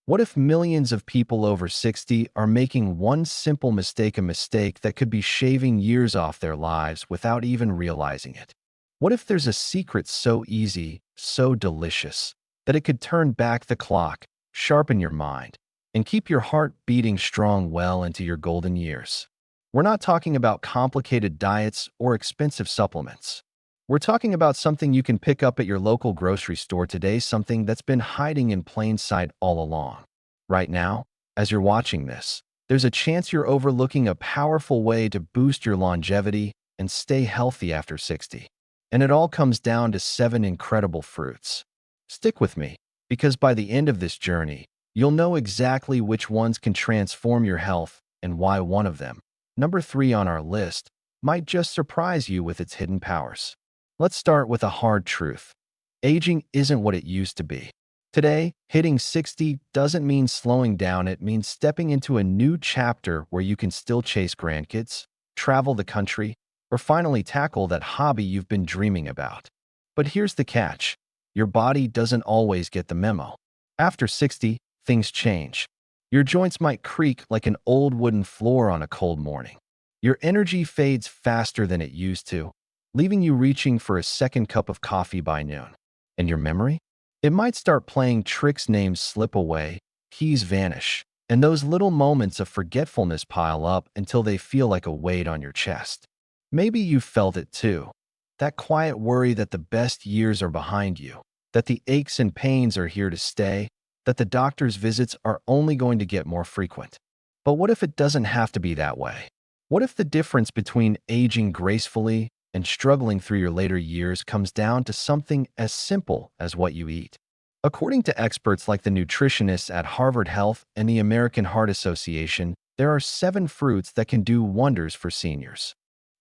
What if millions of people over 60 are making one simple mistake, a mistake that could be shaving years off their lives without even realizing it? What if there's a secret so easy, so delicious, that it could turn back the clock, sharpen your mind, and keep your heart beating strong well into your golden years? We're not talking about complicated diets or expensive supplements. We're talking about something you can pick up at your local grocery store today, something that's been hiding in plain sight all along. Right now, as you're watching this, there's a chance you're overlooking a powerful way to boost your longevity and stay healthy after 60. And it all comes down to 7 incredible fruits. Stick with me, because by the end of this journey, you'll know exactly which ones can transform your health and why one of them, number 3 on our list, might just surprise you with its hidden powers. Let's start with a hard truth. Aging isn't what it used to be. Today, hitting 60 doesn't mean slowing down, it means stepping into a new chapter where you can still chase grandkids, travel the country, or finally tackle that hobby you've been dreaming about. But here's the catch. Your body doesn't always get the memo. After 60, things change. Your joints might creak like an old wooden floor on a cold morning. Your energy fades faster than it used to, leaving you reaching for a second cup of coffee by noon. And your memory? It might start playing tricks, names slip away, keys vanish, and those little moments of forgetfulness pile up until they feel like a weight on your chest. Maybe you've felt it too. That quiet worry that the best years are behind you, that the aches and pains are here to stay, that the doctor's visits are only going to get more frequent. But what if it doesn't have to be that way? What if the difference between aging gracefully and struggling through your later years comes down to something as simple as what you eat? According to experts like the nutritionists at Harvard Health and the American Heart Association, there are 7 fruits that can do wonders for seniors.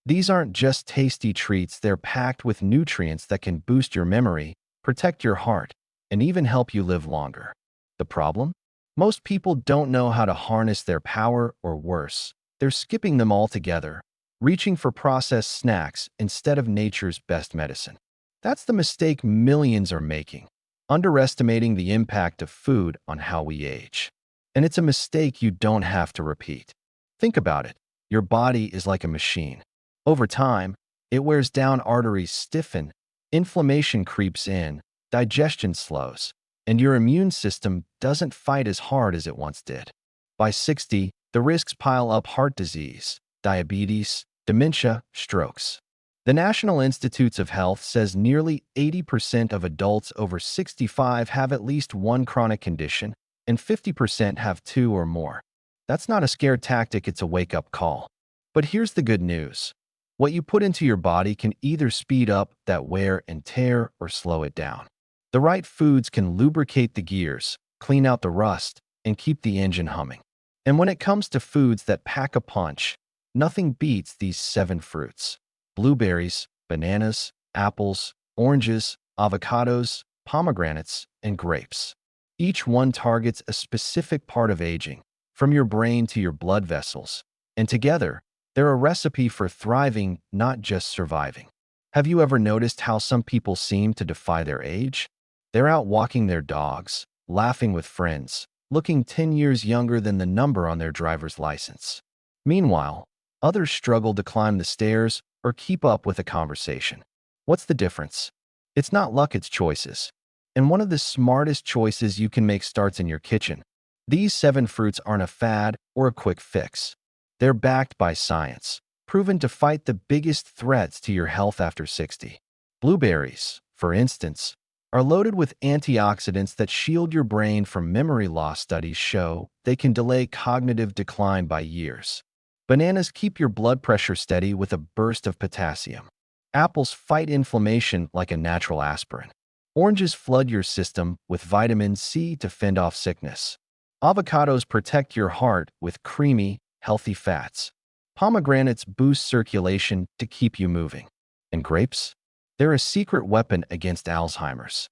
These aren't just tasty treats, they're packed with nutrients that can boost your memory, protect your heart, and even help you live longer. The problem? Most people don't know how to harness their power, or worse, they're skipping them altogether, reaching for processed snacks instead of nature's best medicine. That's the mistake millions are making, underestimating the impact of food on how we age. And it's a mistake you don't have to repeat. Think about it. Your body is like a machine. Over time, it wears down, arteries stiffen, inflammation creeps in, digestion slows, and your immune system doesn't fight as hard as it once did. By 60, the risks pile up: heart disease, diabetes, dementia, strokes. The National Institutes of Health says nearly 80% of adults over 65 have at least one chronic condition, and 50% have 2 or more. That's not a scare tactic, it's a wake-up call. But here's the good news. What you put into your body can either speed up that wear and tear or slow it down. The right foods can lubricate the gears, clean out the rust, and keep the engine humming. And when it comes to foods that pack a punch, nothing beats these 7 fruits: blueberries, bananas, apples, oranges, avocados, pomegranates, and grapes. Each one targets a specific part of aging, from your brain to your blood vessels, and together, they're a recipe for thriving, not just surviving. Have you ever noticed how some people seem to defy their age? They're out walking their dogs, laughing with friends, looking 10 years younger than the number on their driver's license. Meanwhile, others struggle to climb the stairs or keep up with a conversation. What's the difference? It's not luck, it's choices. And one of the smartest choices you can make starts in your kitchen. These 7 fruits aren't a fad or a quick fix. They're backed by science, proven to fight the biggest threats to your health after 60. Blueberries, for instance, are loaded with antioxidants that shield your brain from memory loss. Studies show they can delay cognitive decline by years. Bananas keep your blood pressure steady with a burst of potassium. Apples fight inflammation like a natural aspirin. Oranges flood your system with vitamin C to fend off sickness. Avocados protect your heart with creamy, healthy fats. Pomegranates boost circulation to keep you moving. And grapes? They're a secret weapon against Alzheimer's.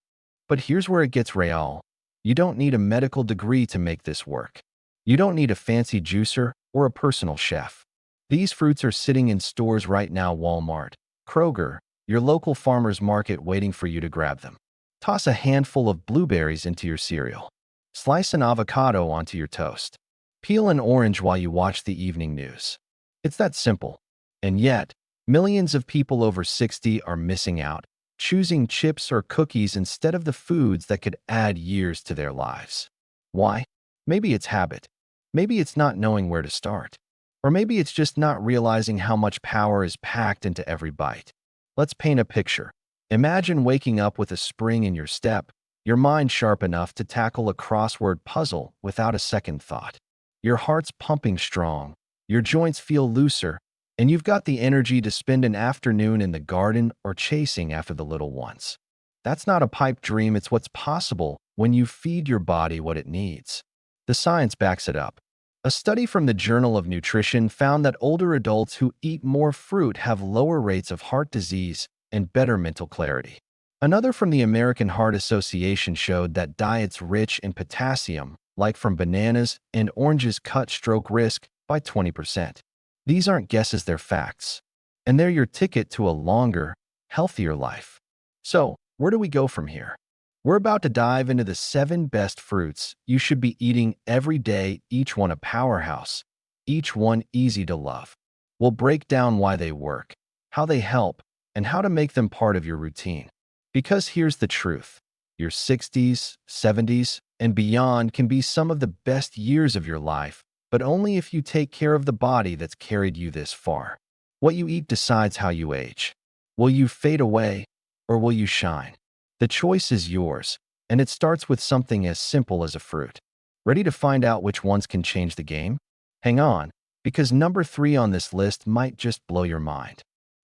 But here's where it gets real. You don't need a medical degree to make this work. You don't need a fancy juicer or a personal chef. These fruits are sitting in stores right now: Walmart, Kroger, your local farmer's market, waiting for you to grab them. Toss a handful of blueberries into your cereal. Slice an avocado onto your toast. Peel an orange while you watch the evening news. It's that simple. And yet, millions of people over 60 are missing out, choosing chips or cookies instead of the foods that could add years to their lives. Why? Maybe it's habit. Maybe it's not knowing where to start. Or maybe it's just not realizing how much power is packed into every bite. Let's paint a picture. Imagine waking up with a spring in your step, your mind sharp enough to tackle a crossword puzzle without a second thought. Your heart's pumping strong, your joints feel looser, and you've got the energy to spend an afternoon in the garden or chasing after the little ones. That's not a pipe dream, it's what's possible when you feed your body what it needs. The science backs it up. A study from the Journal of Nutrition found that older adults who eat more fruit have lower rates of heart disease and better mental clarity. Another from the American Heart Association showed that diets rich in potassium, like from bananas and oranges, cut stroke risk by 20%. These aren't guesses, they're facts. And they're your ticket to a longer, healthier life. So, where do we go from here? We're about to dive into the 7 best fruits you should be eating every day, each one a powerhouse, each one easy to love. We'll break down why they work, how they help, and how to make them part of your routine. Because here's the truth. Your 60s, 70s, and beyond can be some of the best years of your life, but only if you take care of the body that's carried you this far. What you eat decides how you age. Will you fade away, or will you shine? The choice is yours, and it starts with something as simple as a fruit. Ready to find out which ones can change the game? Hang on, because number 3 on this list might just blow your mind.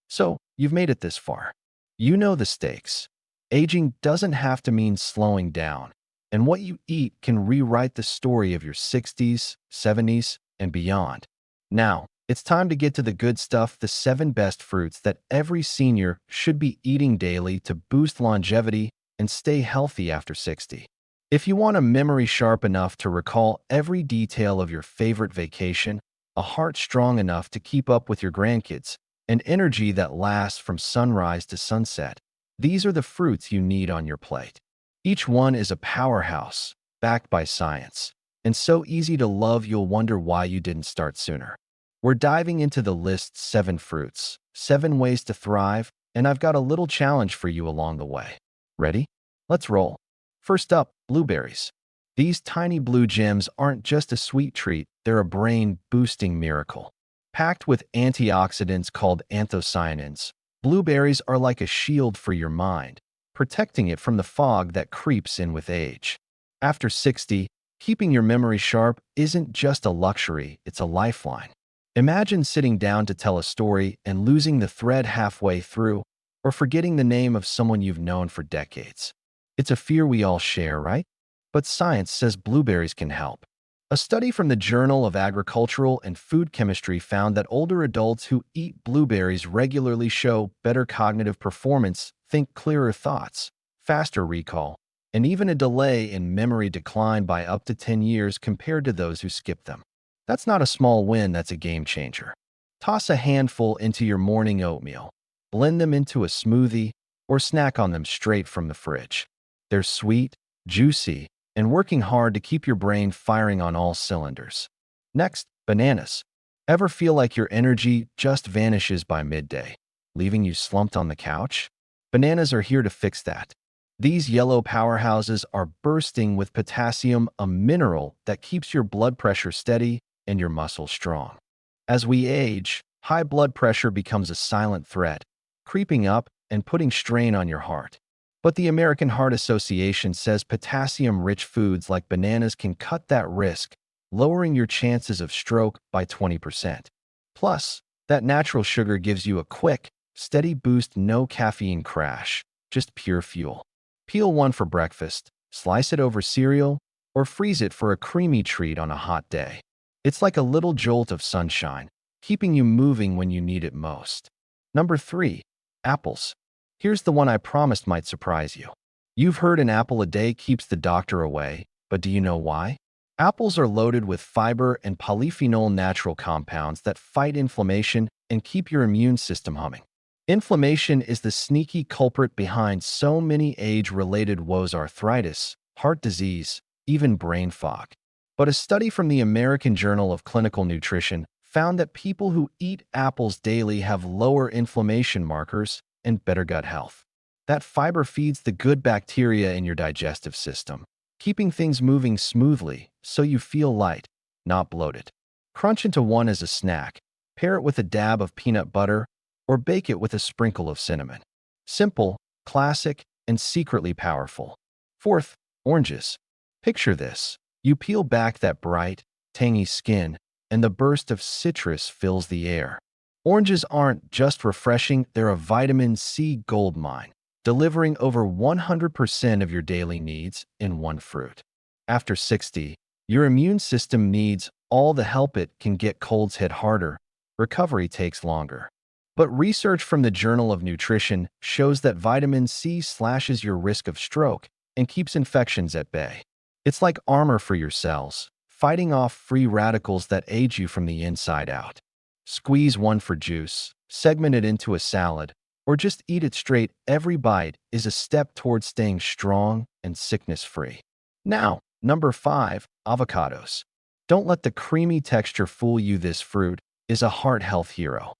So, you've made it this far. You know the stakes. Aging doesn't have to mean slowing down, and what you eat can rewrite the story of your 60s, 70s, and beyond. Now, it's time to get to the good stuff, the 7 best fruits that every senior should be eating daily to boost longevity and stay healthy after 60. If you want a memory sharp enough to recall every detail of your favorite vacation, a heart strong enough to keep up with your grandkids, and energy that lasts from sunrise to sunset, these are the fruits you need on your plate. Each one is a powerhouse, backed by science, and so easy to love you'll wonder why you didn't start sooner. We're diving into the list's 7 fruits, 7 ways to thrive, and I've got a little challenge for you along the way. Ready? Let's roll. First up, blueberries. These tiny blue gems aren't just a sweet treat, they're a brain-boosting miracle. Packed with antioxidants called anthocyanins, blueberries are like a shield for your mind, protecting it from the fog that creeps in with age. After 60, keeping your memory sharp isn't just a luxury, it's a lifeline. Imagine sitting down to tell a story and losing the thread halfway through, or forgetting the name of someone you've known for decades. It's a fear we all share, right? But science says blueberries can help. A study from the Journal of Agricultural and Food Chemistry found that older adults who eat blueberries regularly show better cognitive performance, think clearer thoughts, faster recall, and even a delay in memory decline by up to 10 years compared to those who skip them. That's not a small win, that's a game changer. Toss a handful into your morning oatmeal, blend them into a smoothie, or snack on them straight from the fridge. They're sweet, juicy, and working hard to keep your brain firing on all cylinders. Next, bananas. Ever feel like your energy just vanishes by midday, leaving you slumped on the couch? Bananas are here to fix that. These yellow powerhouses are bursting with potassium, a mineral that keeps your blood pressure steady and your muscles strong. As we age, high blood pressure becomes a silent threat, creeping up and putting strain on your heart. But the American Heart Association says potassium-rich foods like bananas can cut that risk, lowering your chances of stroke by 20%. Plus, that natural sugar gives you a quick, steady boost, no caffeine crash, just pure fuel. Peel one for breakfast, slice it over cereal, or freeze it for a creamy treat on a hot day. It's like a little jolt of sunshine, keeping you moving when you need it most. Number 3, apples. Here's the one I promised might surprise you. You've heard an apple a day keeps the doctor away, but do you know why? Apples are loaded with fiber and polyphenol natural compounds that fight inflammation and keep your immune system humming. Inflammation is the sneaky culprit behind so many age-related woes: arthritis, heart disease, even brain fog. But a study from the American Journal of Clinical Nutrition found that people who eat apples daily have lower inflammation markers and better gut health. That fiber feeds the good bacteria in your digestive system, keeping things moving smoothly so you feel light, not bloated. Crunch into one as a snack, pair it with a dab of peanut butter, or bake it with a sprinkle of cinnamon. Simple, classic, and secretly powerful. Fourth, oranges. Picture this. You peel back that bright, tangy skin, and the burst of citrus fills the air. Oranges aren't just refreshing, they're a vitamin C gold mine, delivering over 100% of your daily needs in one fruit. After 60, your immune system needs all the help it can get. Colds hit harder, recovery takes longer. But research from the Journal of Nutrition shows that vitamin C slashes your risk of stroke and keeps infections at bay. It's like armor for your cells, fighting off free radicals that age you from the inside out. Squeeze one for juice, segment it into a salad, or just eat it straight. Every bite is a step towards staying strong and sickness-free. Now, number 5, avocados. Don't let the creamy texture fool you. This fruit is a heart health hero.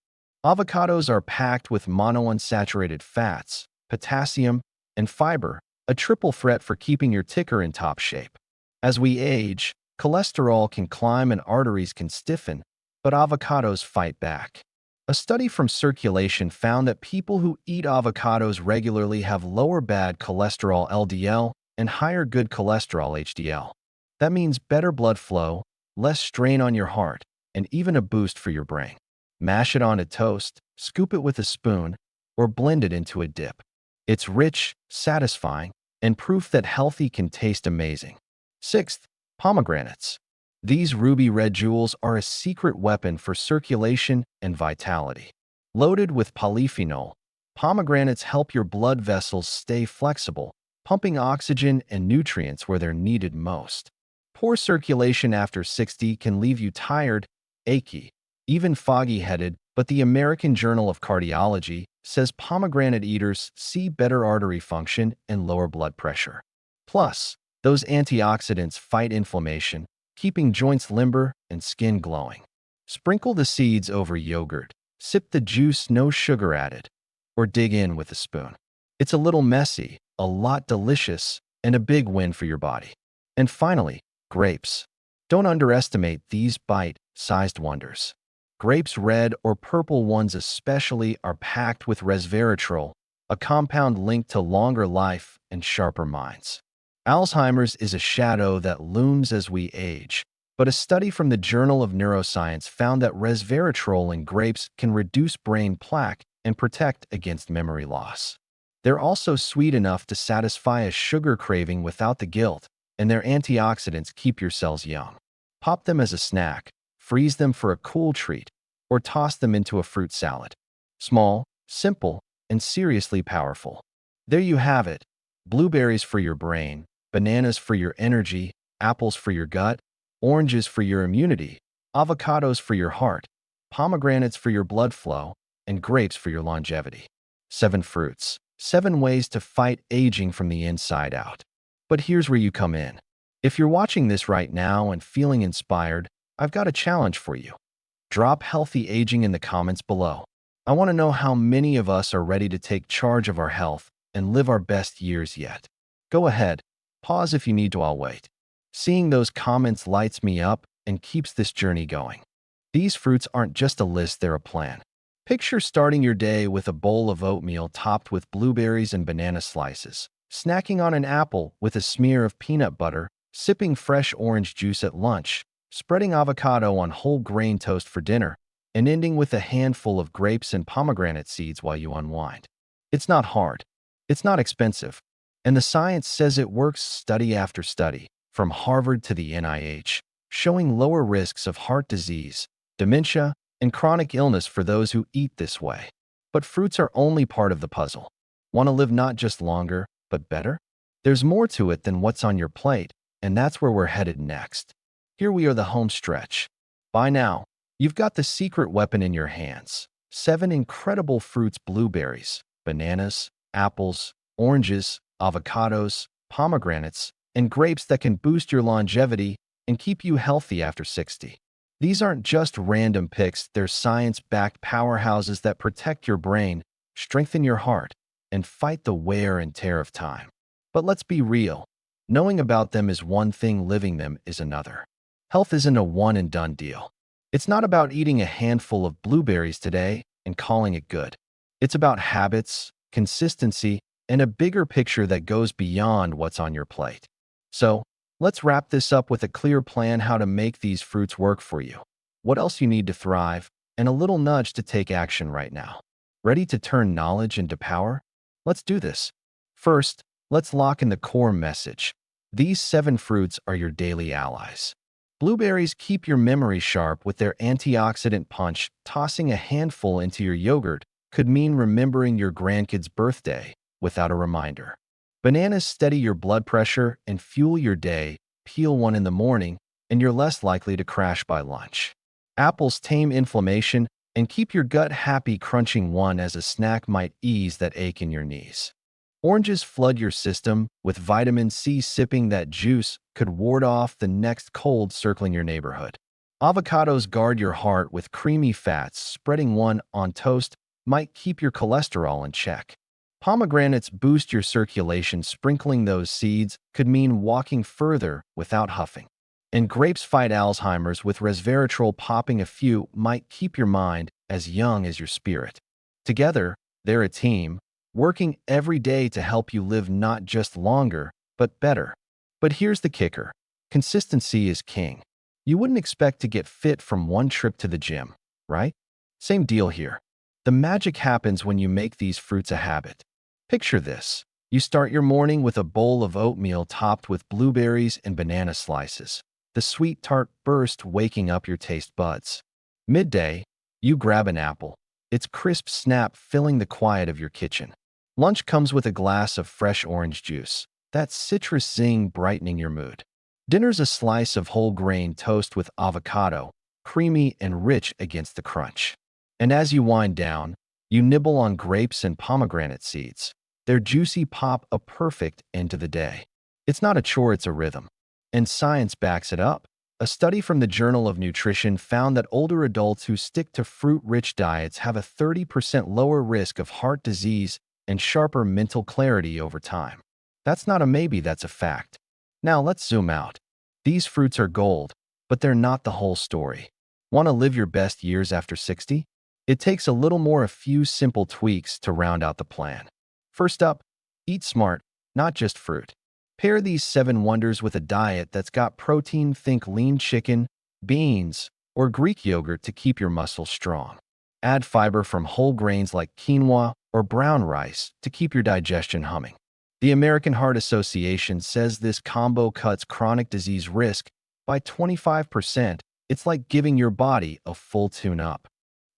Avocados are packed with monounsaturated fats, potassium, and fiber, a triple threat for keeping your ticker in top shape. As we age, cholesterol can climb and arteries can stiffen, but avocados fight back. A study from Circulation found that people who eat avocados regularly have lower bad cholesterol LDL and higher good cholesterol HDL. That means better blood flow, less strain on your heart, and even a boost for your brain. Mash it onto toast, scoop it with a spoon, or blend it into a dip. It's rich, satisfying, and proof that healthy can taste amazing. Sixth, pomegranates. These ruby red jewels are a secret weapon for circulation and vitality. Loaded with polyphenol, pomegranates help your blood vessels stay flexible, pumping oxygen and nutrients where they're needed most. Poor circulation after 60 can leave you tired, achy, even foggy-headed, but the American Journal of Cardiology says pomegranate eaters see better artery function and lower blood pressure. Plus, those antioxidants fight inflammation, keeping joints limber and skin glowing. Sprinkle the seeds over yogurt, sip the juice, no sugar added, or dig in with a spoon. It's a little messy, a lot delicious, and a big win for your body. And finally, grapes. Don't underestimate these bite-sized wonders. Grapes, red or purple ones especially, are packed with resveratrol, a compound linked to longer life and sharper minds. Alzheimer's is a shadow that looms as we age, but a study from the Journal of Neuroscience found that resveratrol in grapes can reduce brain plaque and protect against memory loss. They're also sweet enough to satisfy a sugar craving without the guilt, and their antioxidants keep your cells young. Pop them as a snack, freeze them for a cool treat, or toss them into a fruit salad. Small, simple, and seriously powerful. There you have it. Blueberries for your brain, bananas for your energy, apples for your gut, oranges for your immunity, avocados for your heart, pomegranates for your blood flow, and grapes for your longevity. 7 fruits, 7 ways to fight aging from the inside out. But here's where you come in. If you're watching this right now and feeling inspired, I've got a challenge for you. Drop healthy aging in the comments below. I want to know how many of us are ready to take charge of our health and live our best years yet. Go ahead, pause if you need to, I'll wait. Seeing those comments lights me up and keeps this journey going. These fruits aren't just a list, they're a plan. Picture starting your day with a bowl of oatmeal topped with blueberries and banana slices, snacking on an apple with a smear of peanut butter, sipping fresh orange juice at lunch, spreading avocado on whole grain toast for dinner, and ending with a handful of grapes and pomegranate seeds while you unwind. It's not hard. It's not expensive. And the science says it works. Study after study, from Harvard to the NIH, showing lower risks of heart disease, dementia, and chronic illness for those who eat this way. But fruits are only part of the puzzle. Want to live not just longer, but better? There's more to it than what's on your plate, and that's where we're headed next. Here we are, the home stretch. By now, you've got the secret weapon in your hands. 7 incredible fruits: blueberries, bananas, apples, oranges, avocados, pomegranates, and grapes that can boost your longevity and keep you healthy after 60. These aren't just random picks, they're science-backed powerhouses that protect your brain, strengthen your heart, and fight the wear and tear of time. But let's be real. Knowing about them is one thing, living them is another. Health isn't a one-and-done deal. It's not about eating a handful of blueberries today and calling it good. It's about habits, consistency, and a bigger picture that goes beyond what's on your plate. So, let's wrap this up with a clear plan how to make these fruits work for you, what else you need to thrive, and a little nudge to take action right now. Ready to turn knowledge into power? Let's do this. First, let's lock in the core message. These 7 fruits are your daily allies. Blueberries keep your memory sharp with their antioxidant punch. Tossing a handful into your yogurt could mean remembering your grandkid's birthday without a reminder. Bananas steady your blood pressure and fuel your day. Peel one in the morning, and you're less likely to crash by lunch. Apples tame inflammation and keep your gut happy. Crunching one as a snack might ease that ache in your knees. Oranges flood your system with vitamin C. Sipping that juice could ward off the next cold circling your neighborhood. Avocados guard your heart with creamy fats. Spreading one on toast might keep your cholesterol in check. Pomegranates boost your circulation. Sprinkling those seeds could mean walking further without huffing. And grapes fight Alzheimer's with resveratrol. Popping a few might keep your mind as young as your spirit. Together, they're a team, working every day to help you live not just longer, but better. But here's the kicker. Consistency is king. You wouldn't expect to get fit from one trip to the gym, right? Same deal here. The magic happens when you make these fruits a habit. Picture this. You start your morning with a bowl of oatmeal topped with blueberries and banana slices. The sweet tart burst waking up your taste buds. Midday, you grab an apple. Its crisp snap filling the quiet of your kitchen. Lunch comes with a glass of fresh orange juice, that citrus zing brightening your mood. Dinner's a slice of whole grain toast with avocado, creamy and rich against the crunch. And as you wind down, you nibble on grapes and pomegranate seeds. Their juicy pop a perfect end to the day. It's not a chore, it's a rhythm. And science backs it up. A study from the Journal of Nutrition found that older adults who stick to fruit-rich diets have a 30% lower risk of heart disease and sharper mental clarity over time. That's not a maybe, that's a fact. Now let's zoom out. These fruits are gold, but they're not the whole story. Want to live your best years after 60? It takes a little more, a few simple tweaks to round out the plan. First up, eat smart, not just fruit. Pair these 7 wonders with a diet that's got protein. Think lean chicken, beans, or Greek yogurt to keep your muscles strong. Add fiber from whole grains like quinoa or brown rice to keep your digestion humming. The American Heart Association says this combo cuts chronic disease risk by 25%. It's like giving your body a full tune-up.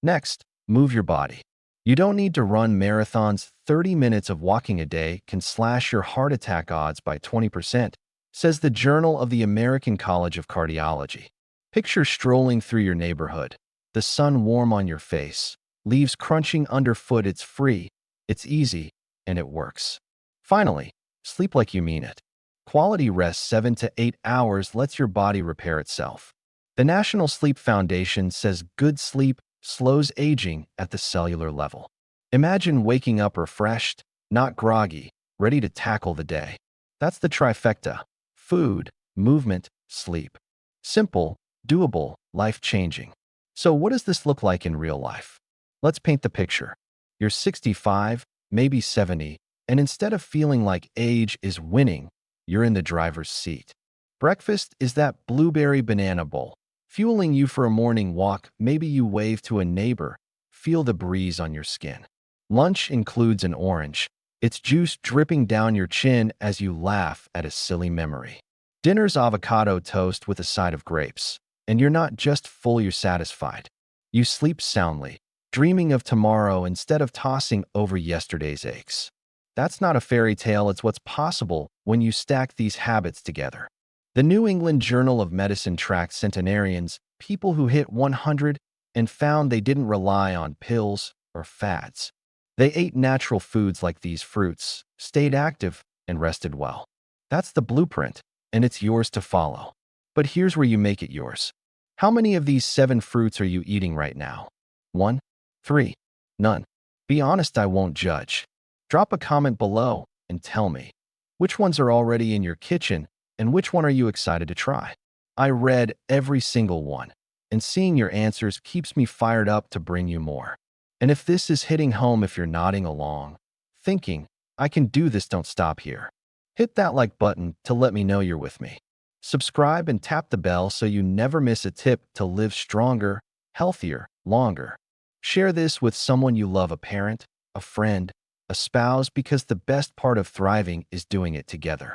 Next, move your body. You don't need to run marathons. 30 minutes of walking a day can slash your heart attack odds by 20%, says the Journal of the American College of Cardiology. Picture strolling through your neighborhood, the sun warm on your face, leaves crunching underfoot. It's free, it's easy, and it works. Finally, sleep like you mean it. Quality rest 7 to 8 hours lets your body repair itself. The National Sleep Foundation says good sleep slows aging at the cellular level. Imagine waking up refreshed, not groggy, ready to tackle the day. That's the trifecta: food, movement, sleep. Simple, doable, life-changing. So what does this look like in real life? Let's paint the picture. You're 65, maybe 70, and instead of feeling like age is winning, you're in the driver's seat. Breakfast is that blueberry banana bowl, fueling you for a morning walk. Maybe you wave to a neighbor, feel the breeze on your skin. Lunch includes an orange, its juice dripping down your chin as you laugh at a silly memory. Dinner's avocado toast with a side of grapes, and you're not just full, you're satisfied. You sleep soundly, dreaming of tomorrow instead of tossing over yesterday's aches. That's not a fairy tale, it's what's possible when you stack these habits together. The New England Journal of Medicine tracked centenarians, people who hit 100, and found they didn't rely on pills or fads. They ate natural foods like these fruits, stayed active, and rested well. That's the blueprint, and it's yours to follow. But here's where you make it yours. How many of these 7 fruits are you eating right now? 1, 3, none. Be honest, I won't judge. Drop a comment below and tell me, which ones are already in your kitchen and which one are you excited to try? I read every single one, and seeing your answers keeps me fired up to bring you more. And if this is hitting home, if you're nodding along, thinking, I can do this, don't stop here. Hit that like button to let me know you're with me. Subscribe and tap the bell so you never miss a tip to live stronger, healthier, longer. Share this with someone you love, a parent, a friend, a spouse, because the best part of thriving is doing it together.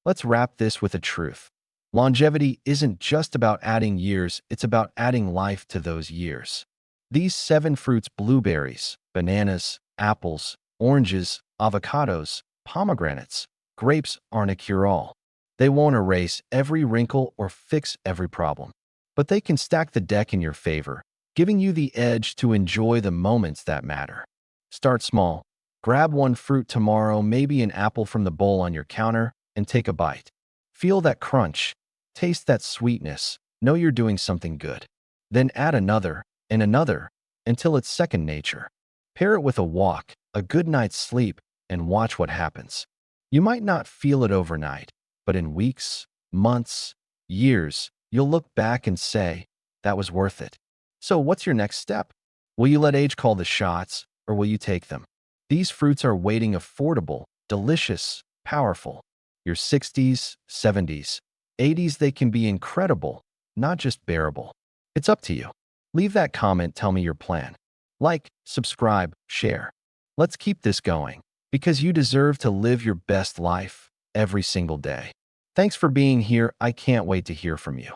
Let's wrap this with a truth. Longevity isn't just about adding years, it's about adding life to those years. These 7 fruits, blueberries, bananas, apples, oranges, avocados, pomegranates, grapes, aren't a cure-all. They won't erase every wrinkle or fix every problem, but they can stack the deck in your favor, giving you the edge to enjoy the moments that matter. Start small. Grab one fruit tomorrow, maybe an apple from the bowl on your counter, and take a bite. Feel that crunch. Taste that sweetness. Know you're doing something good. Then add another and another until it's second nature. Pair it with a walk, a good night's sleep, and watch what happens. You might not feel it overnight, but in weeks, months, years, you'll look back and say, that was worth it. So what's your next step? Will you let age call the shots, or will you take them? These fruits are waiting, affordable, delicious, powerful. Your 60s, 70s, 80s, they can be incredible, not just bearable. It's up to you. Leave that comment, tell me your plan. Like, subscribe, share. Let's keep this going, because you deserve to live your best life every single day. Thanks for being here. I can't wait to hear from you.